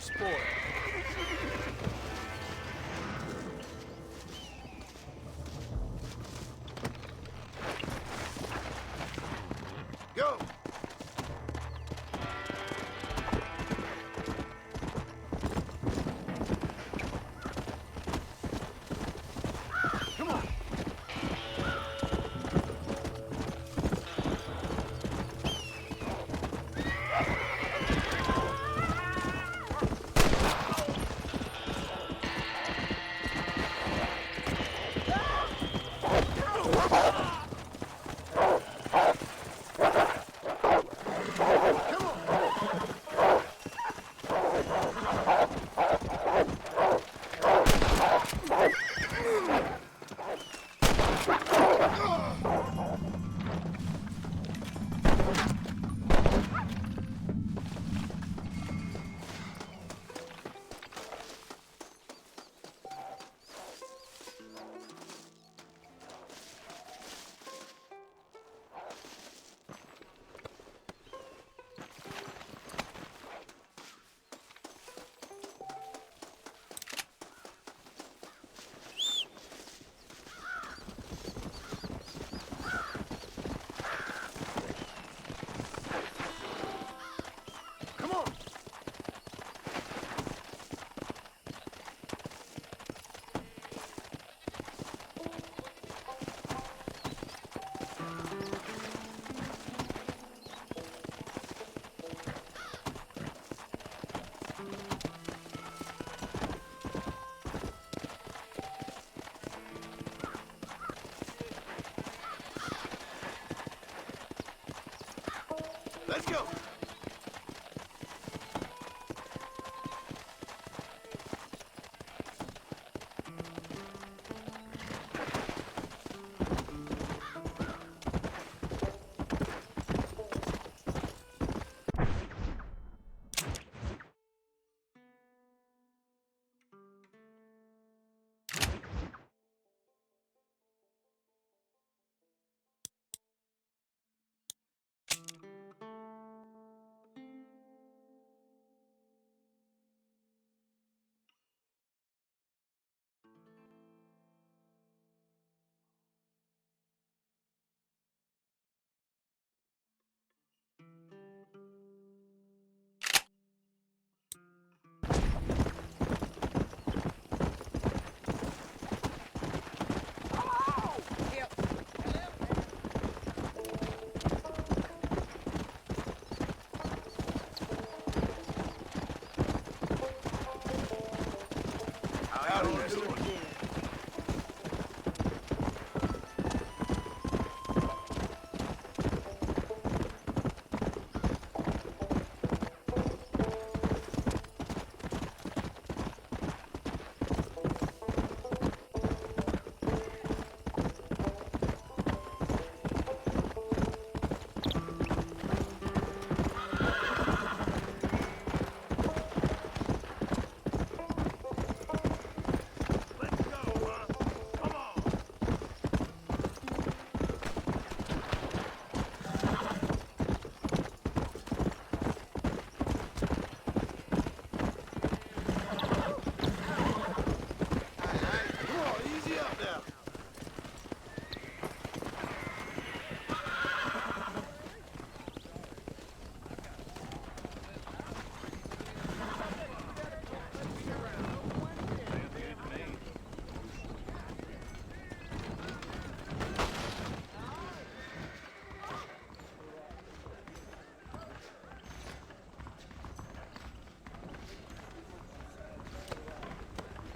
S10: sport.
S14: Go!
S10: Come on.
S14: Let's go!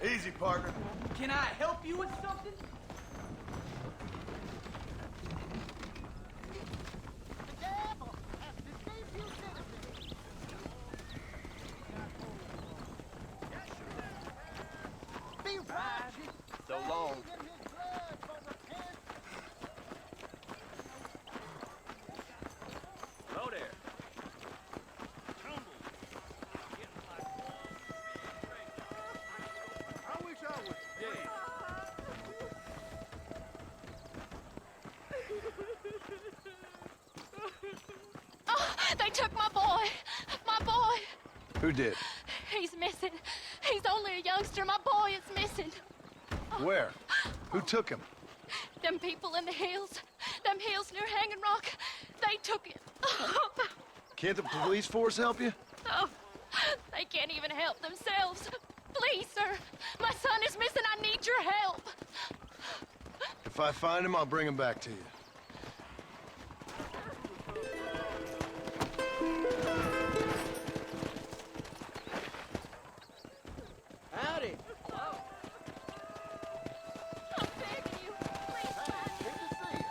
S14: Easy, partner.
S10: Can I help you with something?
S14: So long.
S10: Hello there.
S14: I wish I was dead.
S1: Oh, they took my boy. My boy.
S7: Who did?
S15: He's missing. He's only a youngster. My boy is missing.
S7: Where? Who took him?
S15: Them people in the hills. Them hills near Hanging Rock. They took him.
S7: Can't the police force help you?
S15: Oh, they can't even help themselves. Please, sir. My son is missing. I need your help.
S7: If I find him, I'll bring him back to you.
S10: Howdy. Hello.
S15: I'm begging you. Please find me.
S10: Good to see you.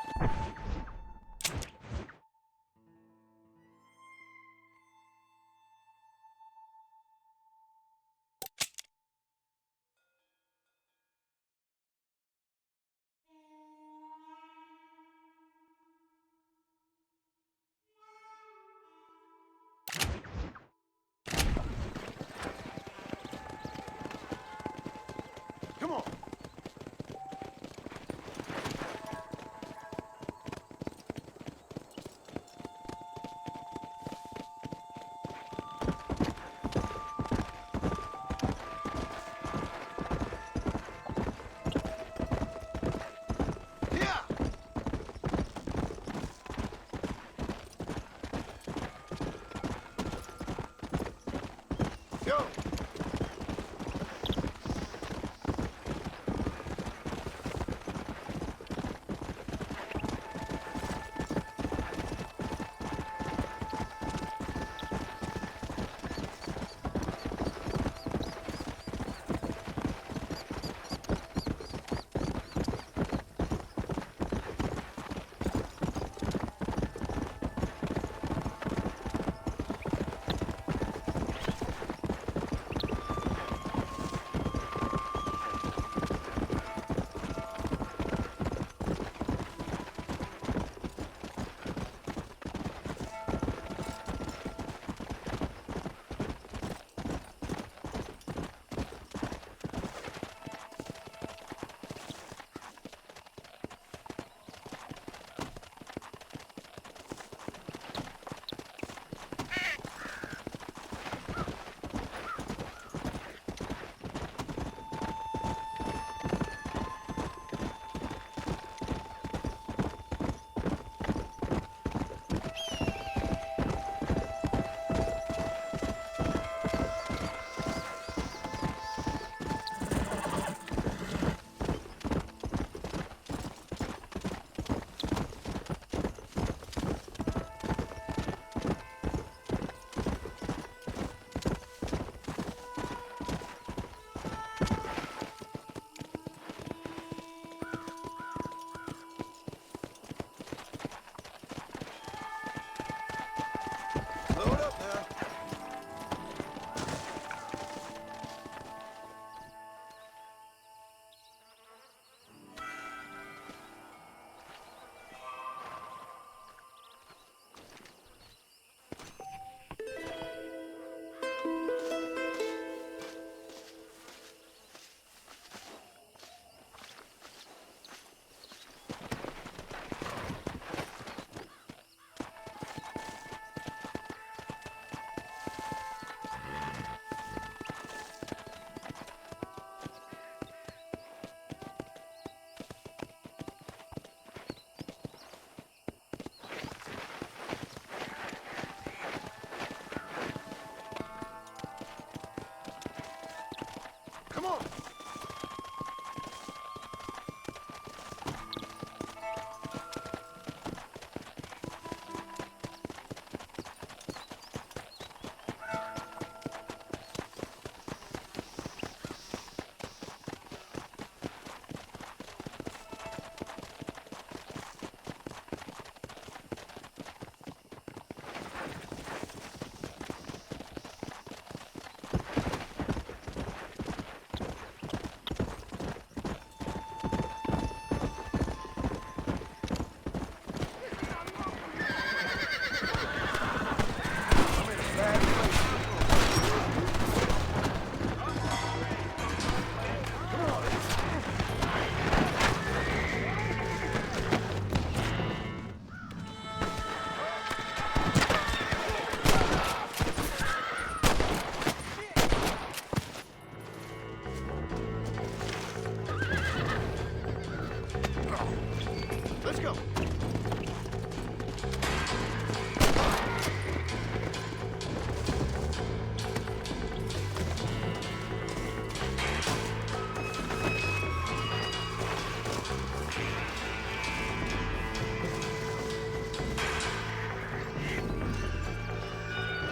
S14: him!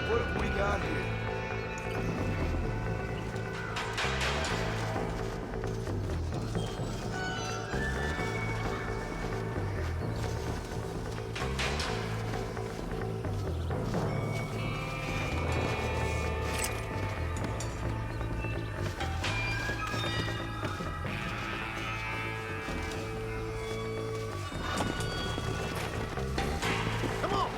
S14: What have we got here? Come on!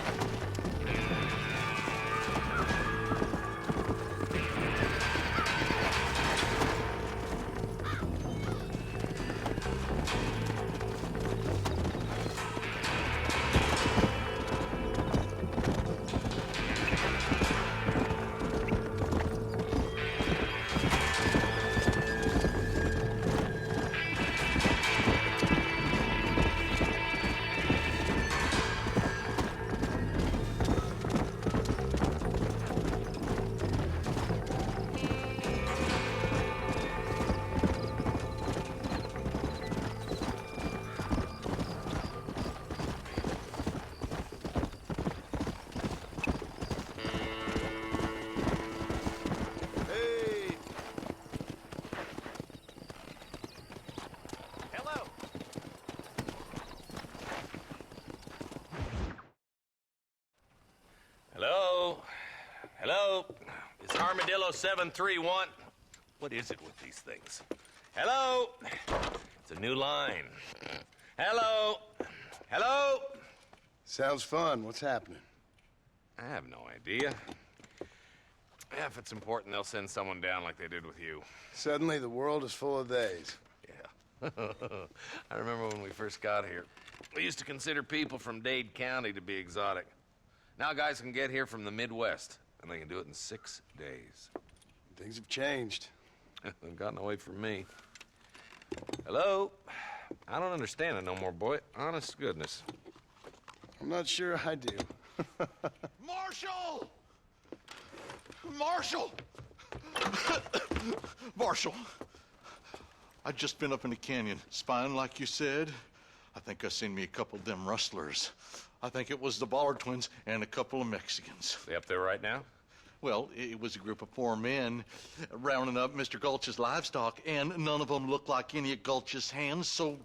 S14: Hey!
S9: Hello.
S13: Hello? Hello? Is Armadillo 731? What is it with these things? Hello? It's a new line. Hello? Hello?
S7: Sounds fun. What's happening?
S13: I have no idea. Yeah, if it's important, they'll send someone down like they did with you.
S7: Suddenly, the world is full of theys.
S13: Yeah. I remember when we first got here. We used to consider people from Dade County to be exotic. Now guys can get here from the Midwest, and they can do it in 6 days.
S7: Things have changed.
S13: They've gotten away from me. Hello? I don't understand it no more, boy. Honest to goodness.
S7: I'm not sure I do.
S11: Marshall! Marshall! Marshall! I'd just been up in the canyon, spying like you said. I think I seen me a couple of them rustlers. I think it was the Ballard twins and a couple of Mexicans.
S13: They up there right now?
S11: Well, it was a group of 4 men rounding up Mr. Gulch's livestock, and none of them looked like any of Gulch's hands, so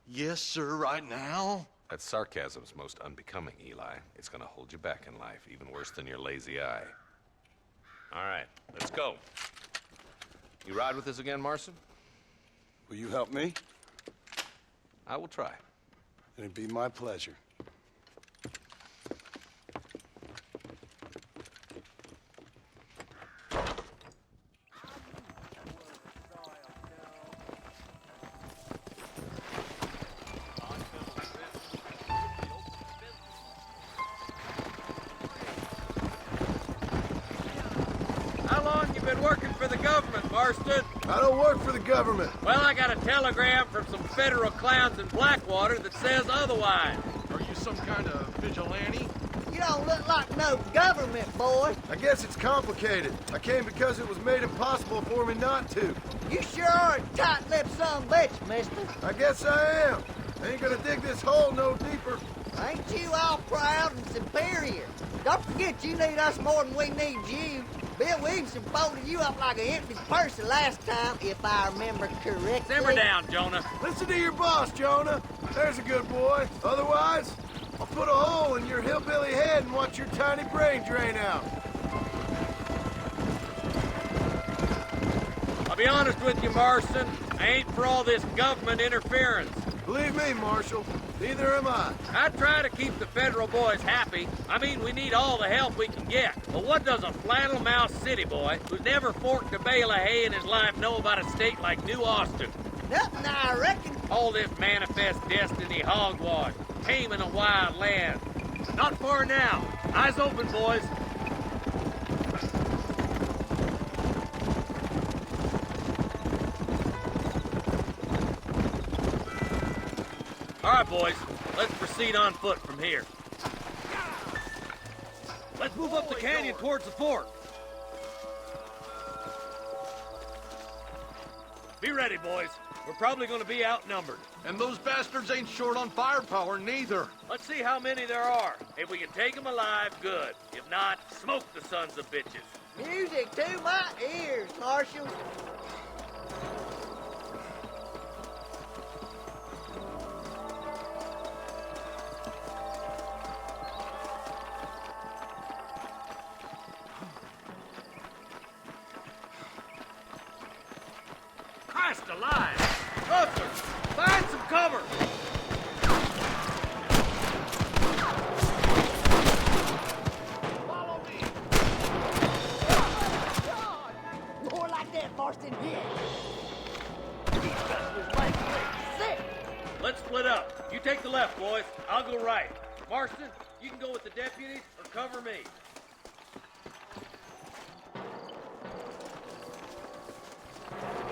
S11: yes, sir, right now.
S13: That sarcasm's most unbecoming, Eli. It's gonna hold you back in life, even worse than your lazy eye. All right, let's go. You ride with us again, Marson?
S7: Will you help me?
S13: I will try.
S7: It'd be my pleasure.
S6: How long you been working for the government, Marston?
S7: I don't work for the government.
S6: Well, I got a telegram from some federal clowns in Blackwater that says otherwise.
S11: Are you some kind of vigilante?
S10: You don't look like no government, boy.
S7: I guess it's complicated. I came because it was made impossible for me not to.
S10: You sure are a tight-lipped son of a bitch, mister.
S7: I guess I am. I ain't gonna dig this hole no deeper.
S10: Ain't you all proud and superior? Don't forget you need us more than we need you. Bill Williamson folded you up like an empty purse the last time, if I remember correctly.
S6: Simmer down, Jonah.
S7: Listen to your boss, Jonah. There's a good boy. Otherwise, I'll put a hole in your hillbilly head and watch your tiny brain drain out.
S6: I'll be honest with you, Marston. I ain't for all this government interference.
S7: Believe me, Marshal, neither am I.
S6: I try to keep the federal boys happy. I mean, we need all the help we can get. But what does a flannel-mouthed city boy who's never forked a bale of hay in his life know about a state like New Austin?
S10: Nothing, I reckon.
S6: All this manifest destiny hogwash, taming a wild land. Not far now. Eyes open, boys. All right, boys.
S13: Let's proceed on foot from here. Let's move up the canyon towards the fort. Be ready, boys. We're probably going to be outnumbered.
S11: And those bastards ain't short on firepower, neither.
S13: Let's see how many there are. If we can take them alive, good. If not, smoke the sons of bitches.
S10: Music to my ears, Marshal.
S13: Christ alive! Rustlers, find some cover!
S10: Follow me. More like that, Marston. Yeah. These guys was sick.
S13: Let's split up. You take the left, boys. I'll go right. Marston, you can go with the deputies or cover me.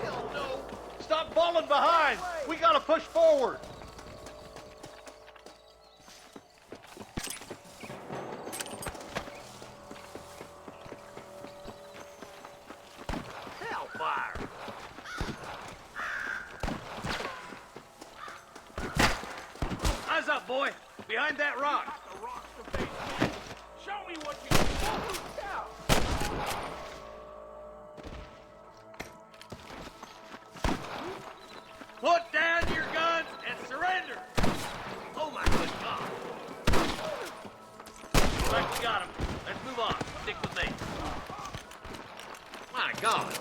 S11: Hell no! Stop falling behind! We gotta push forward!
S13: Hellfire! Eyes up, boy! Behind that rock!
S9: Show me what you can do.
S13: Put down your guns and surrender! Oh my good God! Right, we got him. Let's move on. Stick with me. My God!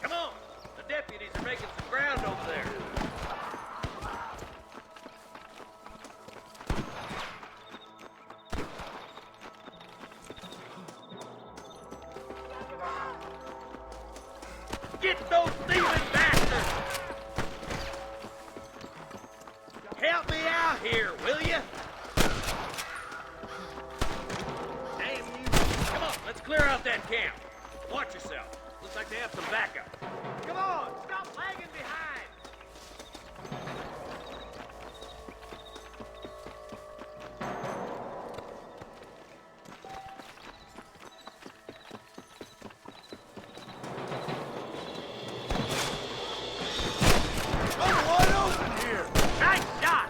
S13: Come on! The deputies are making some ground over there. Get those thieving bastards! Help me out here, will you? Damn you. Come on, let's clear out that camp. Watch yourself. Looks like they have some backup. Come on, stop lagging behind.
S14: I'm wide open here.
S13: Nice shot.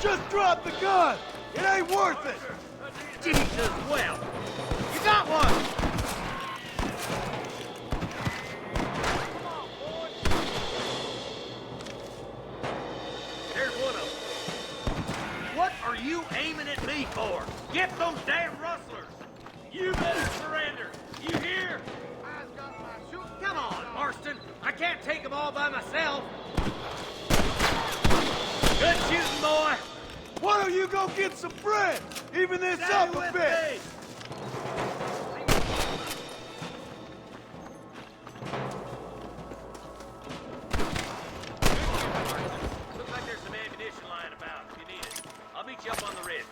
S14: Just drop the gun. It ain't worth it.
S13: Jesus, well. You got one. There's one of them. What are you aiming at me for? Get those damn rustlers! You better surrender! You hear? Come on, Marston! I can't take them all by myself! Good shooting, boy!
S14: Why don't you go get some bread? Even this
S13: Stay
S14: up a
S13: with
S14: bit.
S13: me. Looks like there's some ammunition lying about if you need it. I'll meet you up on the ridge.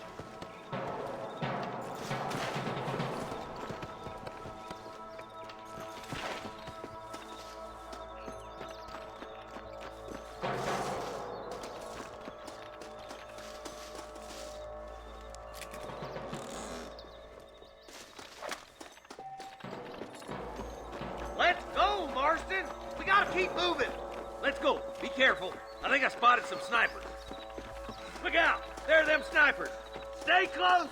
S13: Let's go, Marston! We gotta keep moving! Let's go. Be careful. I think I spotted some snipers. Look out! There are them snipers! Stay close!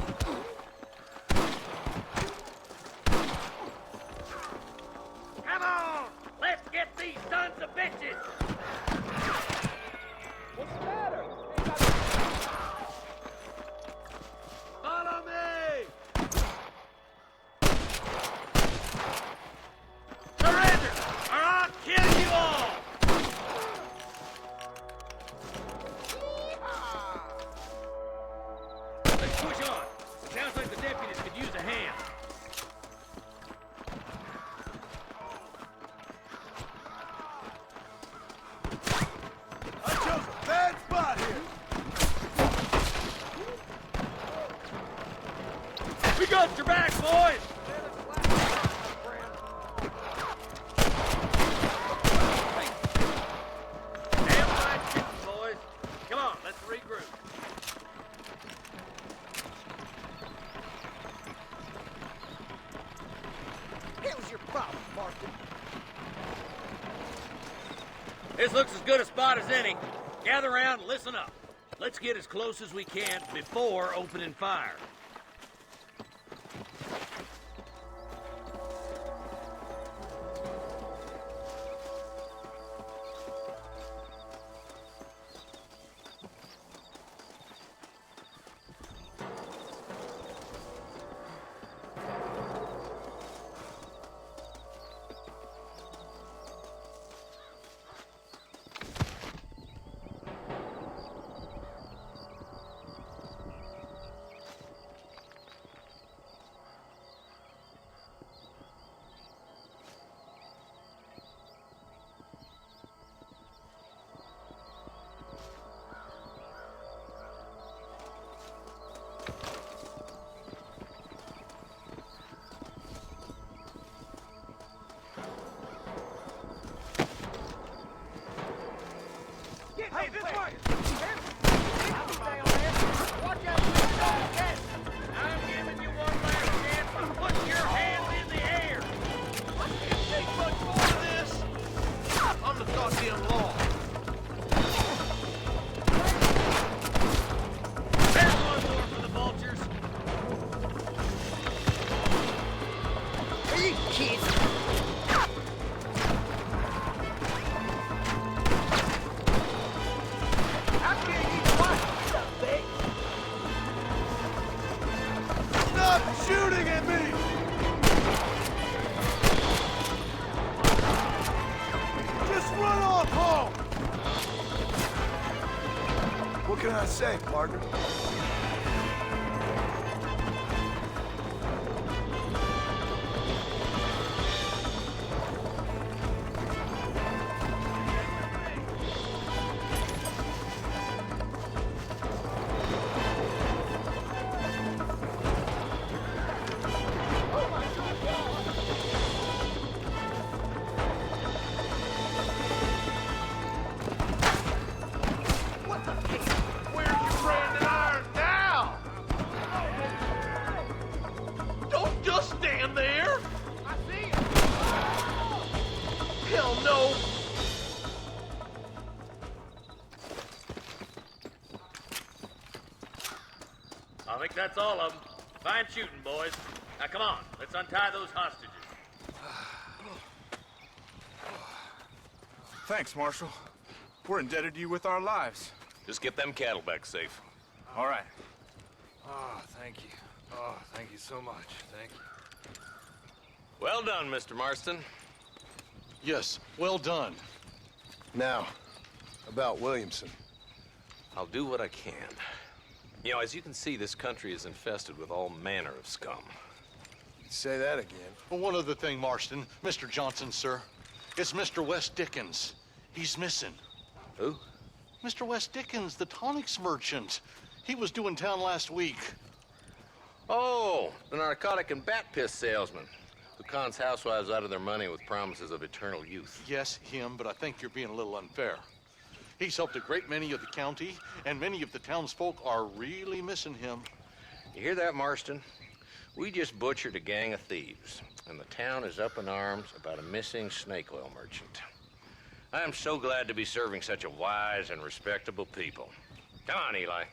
S13: Come on! Let's get these sons of bitches! What's the matter? Follow me! Surrender, or I'll kill you all! Let's push on. Sounds like the deputies could use a hand.
S14: I chose a bad spot here.
S13: We got your back, boys! Damn fine shooting, boys. Come on, let's regroup. This looks as good a spot as any. Gather around and listen up. Let's get as close as we can before opening fire.
S16: Hey, this way! Watch out, please.
S13: I'm giving you one last chance to put your hands in the air.
S11: I can't take much more of this. I'm the goddamn law.
S13: There's one more for the vultures.
S10: Are you kidding?
S14: Stop shooting at me! Just run off home! What can I say, partner?
S11: Where's your branding iron now? Don't just stand there.
S16: I see you.
S11: Hell no.
S13: I think that's all of them. Fine shooting, boys. Now come on, let's untie those hostages.
S14: Thanks, Marshal. We're indebted to you with our lives.
S5: Just get them cattle back safe.
S14: All right. Oh, thank you. Oh, thank you so much. Thank you.
S5: Well done, Mr. Marston.
S11: Yes, well done.
S7: Now, about Williamson.
S5: I'll do what I can. You know, as you can see, this country is infested with all manner of scum.
S7: Say that again.
S11: Well, one other thing, Marston. Mr. Johnson, sir. It's Mr. Wes Dickens. He's missing.
S5: Who?
S11: Mr. Wes Dickens, the tonics merchant. He was due in town last week.
S5: Oh, the narcotic and bat piss salesman who cons housewives out of their money with promises of eternal youth.
S11: Yes, him, but I think you're being a little unfair. He's helped a great many of the county, and many of the townsfolk are really missing him.
S5: You hear that, Marston? We just butchered a gang of thieves, and the town is up in arms about a missing snake oil merchant. I am so glad to be serving such a wise and respectable people. Come on, Eli.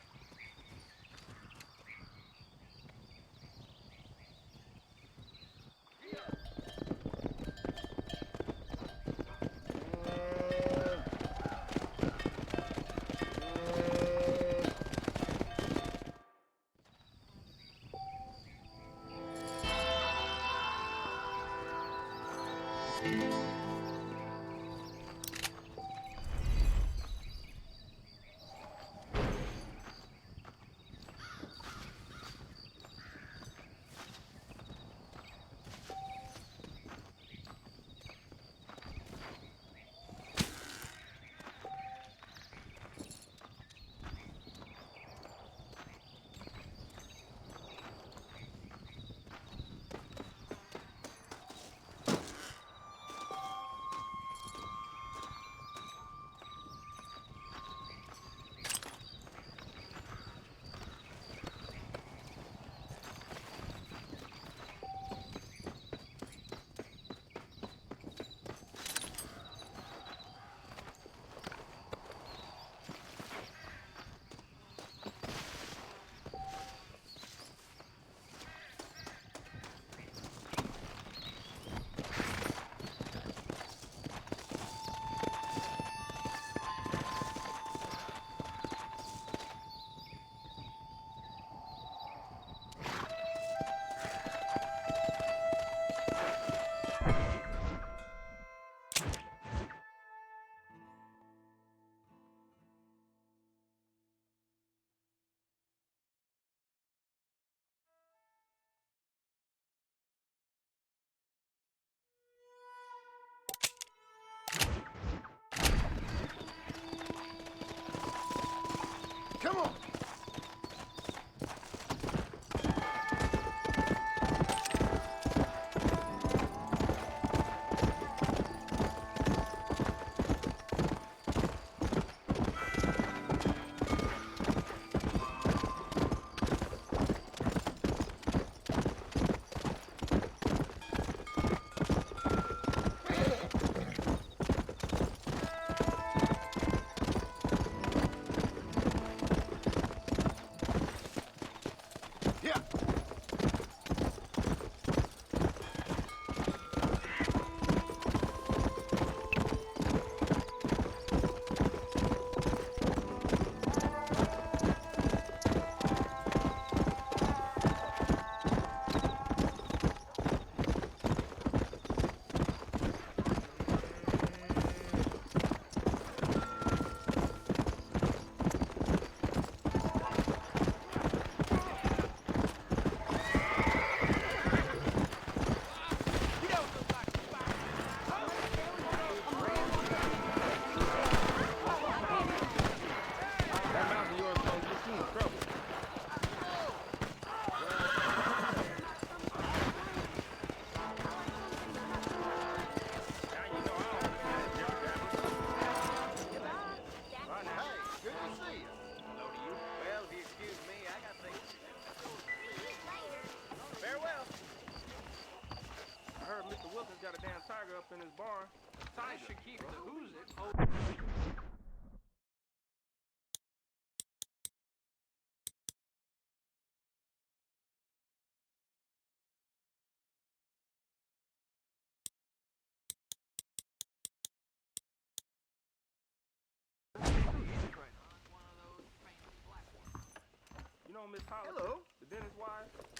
S16: see you. Hello to you. Well, if you excuse me, I got things to do.
S1: See you later.
S16: Farewell. I heard Mr. Wilkins got a damn tiger up in his barn. Tiger should keep the who's it. You know Miss Hollis? Hello. The dentist wife?